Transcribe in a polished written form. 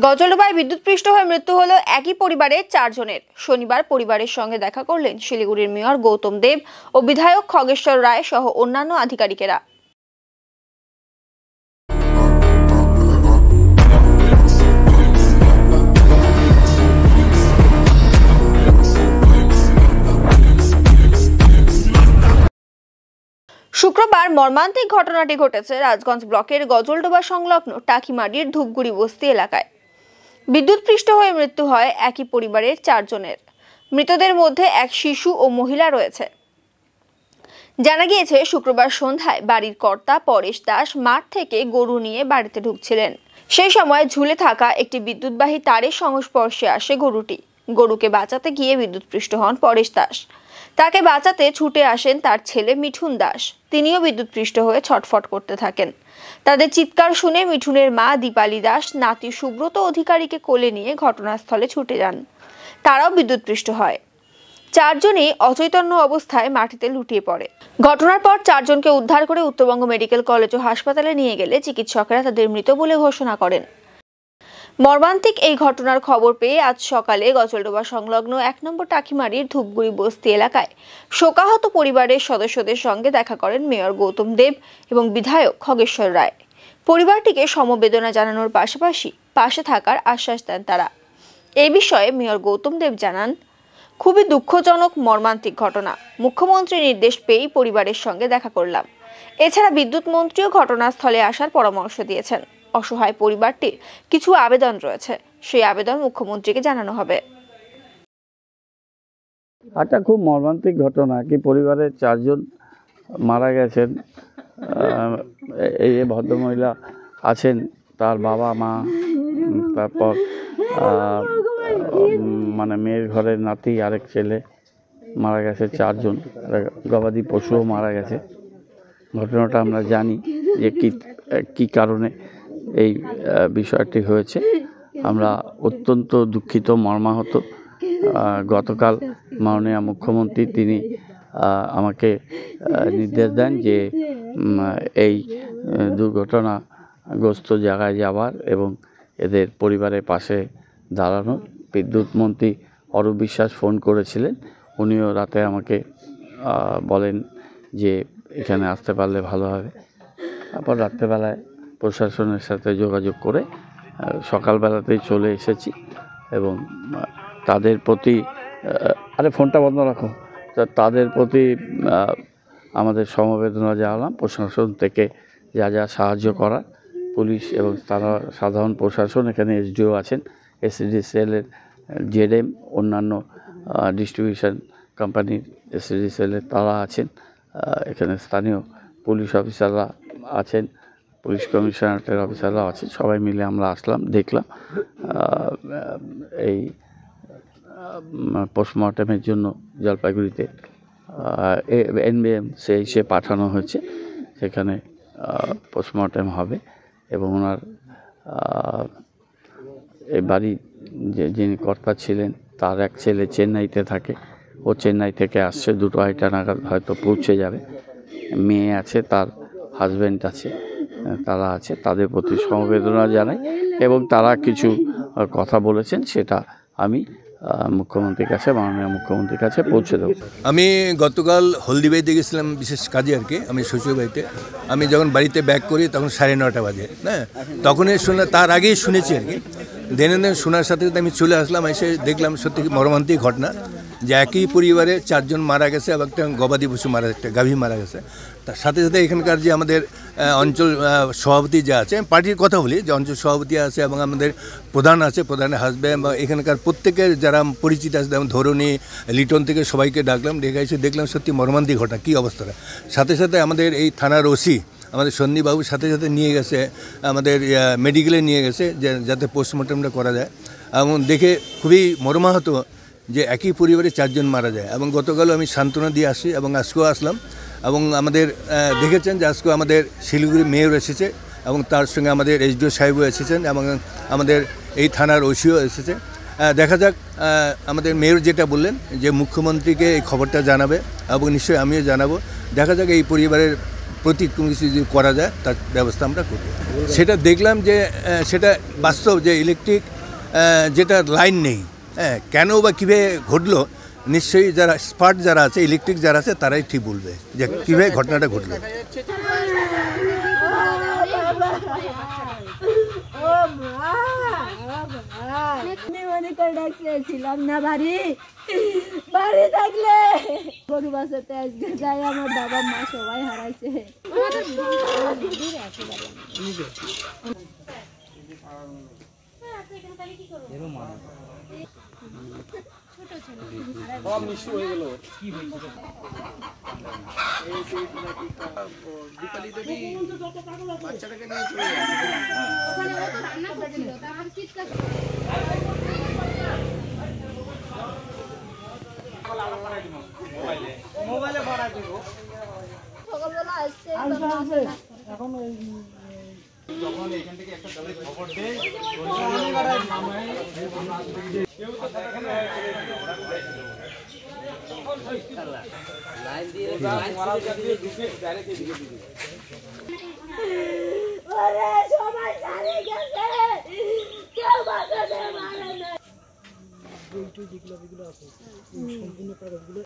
গজলডোবায় বিদ্যুৎপৃষ্ট হয়ে মৃত্যু হলো একই পরিবারের 4 জনের। শনিবার পরিবারের সঙ্গে দেখা করলেন শিলিগুড়ির মেয়র গৌতম দেব ও বিধায়ক খগেশ্বর রায় সহ অন্যান্য আধিকারিকেরা। শুক্রবার মর্মান্তিক ঘটনাটি ঘটেছে রাজগঞ্জ ব্লকের গজলডোবা সংলগ্ন টাকিমারির ধূপগুড়ি বস্তি এলাকায়। বিদ্যুৎপৃষ্ট হয়ে মৃত্যু হয় একই পরিবারের 4 জনের। মৃতদের মধ্যে এক শিশু ও মহিলা রয়েছে। জানা গিয়েছে, শুক্রবার সন্ধ্যায় বাড়ির কর্তা পরেশ দাস মাঠ থেকে গরু নিয়ে বাড়িতে ঢুকছিলেন। সেই সময় ঝুলে থাকা একটি বিদ্যুৎবাহী তারের সংস্পর্শে আসে গরুটি। গরুকে বাঁচাতে গিয়ে বিদ্যুৎপৃষ্ট হন পরেশ দাস। তাকে বাঁচাতে ছুটে আসেন তার ছেলে মিঠুন দাস। তিনিও বিদ্যুৎপৃষ্ট হয়ে ছটফট করতে থাকেন। তাদের চিৎকার শুনে মিঠুনের মা দীপালি দাস নাতি সুব্রত অধিকারীকে কোলে নিয়ে ঘটনাস্থলে ছুটে যান। তারাও বিদ্যুৎপৃষ্ট হয়। 4 জনই অচৈতন্য অবস্থায় মাটিতে লুটিয়ে পড়ে। ঘটনার পর 4 জনকে উদ্ধার করে উত্তরবঙ্গ মেডিকেল কলেজ ও হাসপাতালে নিয়ে গেলে চিকিৎসকরা তাদের মৃত বলে ঘোষণা করেন। মর্মান্তিক এই ঘটনার খবর পেয়ে আজ সকালে গজলডোবা সংলগ্ন 1 নম্বর টাকিমারির ধূপগুড়ি বস্তি এলাকায় শোকাহত পরিবারের সদস্যদের সঙ্গে দেখা করেন মেয়র গৌতম দেব এবং বিধায়ক খগেশ্বর রায়। পরিবারটিকে সমবেদনা জানানোর পাশাপাশি পাশে থাকার আশ্বাস দেন তারা। এই বিষয়ে মেয়র গৌতম দেব জানান, খুবই দুঃখজনক মর্মান্তিক ঘটনা। মুখ্যমন্ত্রীর নির্দেশ পেয়েই পরিবারের সঙ্গে দেখা করলাম। এছাড়া বিদ্যুৎ মন্ত্রীও ঘটনাস্থলে আসার পরামর্শ দিয়েছেন। অসহায় পরিবারটির কিছু আবেদন রয়েছে, সেই আবেদন মুখ্যমন্ত্রীকে জানানো হবে। একটা খুব মর্মান্তিক ঘটনা, কি পরিবারের 4 জন মারা গেছেন। এই ভদ্রমহিলা আছেন, তার বাবা মা, তারপর মানে মেয়ের ঘরের নাতি, আরেক ছেলে মারা গেছে। 4 জন গবাদি পশুও মারা গেছে। ঘটনাটা আমরা জানি যে কি কারণে এই বিষয়টি হয়েছে। আমরা অত্যন্ত দুঃখিত, মর্মাহত। গতকাল মাননীয় মুখ্যমন্ত্রী তিনি আমাকে নির্দেশ দেন যে এই দুর্ঘটনাগ্রস্ত জায়গায় যাওয়ার এবং এদের পরিবারের পাশে দাঁড়ানোর। বিদ্যুৎ মন্ত্রী অরূপ বিশ্বাস ফোন করেছিলেন, উনিও রাতে আমাকে বলেন যে এখানে আসতে পারলে ভালো হবে। তারপর রাত্রেবেলায় প্রশাসনের সাথে যোগাযোগ করে সকালবেলাতেই চলে এসেছি এবং তাদের প্রতি ফোনটা বন্ধ রাখো, তাদের প্রতি আমাদের সমবেদনা জানালাম। প্রশাসন থেকে যা যা সাহায্য করার, পুলিশ এবং তারা সাধারণ প্রশাসন, এখানে এসডিও আছেন, এসডিসিএলের জেডএম, অন্যান্য ডিস্ট্রিবিউশন কোম্পানির এসডিসিএলের তারা আছেন, এখানে স্থানীয় পুলিশ অফিসাররা আছেন, পুলিশ কমিশনারেটের অফিসাররা আছেন। সবাই মিলে আমরা আসলাম, দেখলাম। এই পোস্টমর্টমের জন্য জলপাইগুড়িতে এনবিএমসি এসে পাঠানো হয়েছে, সেখানে পোস্টমর্টম হবে এবং ওনার এই বাড়ি যিনি কর্তা ছিলেন তার এক ছেলে চেন্নাইতে থাকে, ও চেন্নাই থেকে আসছে, 2:30 নাগাদ হয়তো পৌঁছে যাবে। মেয়ে আছে, তার হাজব্যান্ড আছে, তারা আছে। তাদের প্রতি সমবেদনা জানাই এবং তারা কিছু কথা বলেছেন, সেটা আমি মুখ্যমন্ত্রীর কাছে, মাননীয় মুখ্যমন্ত্রীর কাছে পৌঁছে দেবো। আমি গতকাল হলদিবাড়িতে গেছিলাম বিশেষ কাজে আর কি। আমি শ্বশুরবাড়িতে আমি যখন বাড়িতে ব্যাক করি তখন 9:30 বাজে। হ্যাঁ, তখনই তার আগেই শুনেছি আর কি। দেন শোনার সাথে সাথে আমি চলে আসলাম, এসে দেখলাম সত্যি মর্মান্তিক ঘটনা যে একই পরিবারে 4 জন মারা গেছে এবং একটা গবাদি পশু একটা গাভী মারা গেছে। তার সাথে সাথে এখানকার যে আমাদের অঞ্চল সভাপতি যা আছে, পার্টির কথা বলি, যে অঞ্চল সভাপতি আছে এবং আমাদের প্রধান আছে, প্রধানের হাজব্যান্ড বা এখানকার প্রত্যেকের যারা পরিচিত আছে, যেমন ধরুনি, লিটন থেকে সবাইকে ডাকলাম, ডেকে এসে দেখলাম সত্যি মর্মান্তিক ঘটনা, কী অবস্থাটা। সাথে সাথে আমাদের এই থানার ওসি আমাদের সন্দীপবাবুর সাথে সাথে নিয়ে গেছে, আমাদের মেডিকেলে নিয়ে গেছে যাতে পোস্টমর্টমটা করা যায়। এবং দেখে খুবই মর্মাহত যে একই পরিবারে 4 জন মারা যায়। এবং গতকালও আমি সান্ত্বনা দিয়ে আসি এবং আজকেও আসলাম। এবং আমাদের দেখেছেন যে আজকেও আমাদের শিলিগুড়ি মেয়র এসেছে এবং তার সঙ্গে আমাদের এসডিও সাহেবও এসেছেন এবং আমাদের এই থানার ওসিও এসেছে। দেখা যাক, আমাদের মেয়র যেটা বললেন যে মুখ্যমন্ত্রীকে এই খবরটা জানাবে এবং নিশ্চয়ই আমিও জানাবো। দেখা যাক এই পরিবারের প্রতি কোনো কিছু যদি করা যায় তার ব্যবস্থা আমরা করব। সেটা দেখলাম যে সেটা বাস্তব যে ইলেকট্রিক যেটা লাইন নেই, হ্যাঁ, কেন বা কীভাবে ঘটলো, নিশ্চয়ই যারা স্পার্ট যারা আছে, ইলেকট্রিক যারা আছে তারাই ঠিক বলবে যে কীভাবে ঘটনাটা ঘটলো। ছিলাম না বাড়ি বাড়ি থাকলে গরু বাসাতে আজকে যাই, আমার বাবা মা সবাই হারাইছে। সকালবেলা আসছে এখন যখন এখান থেকে একটা খবর দেয় লাইন দিয়ে সবাই হারিয়ে গেছে, কেউ বাঁচাতে পারে না। যেগুলো আছে সম্পূর্ণ কাগজগুলো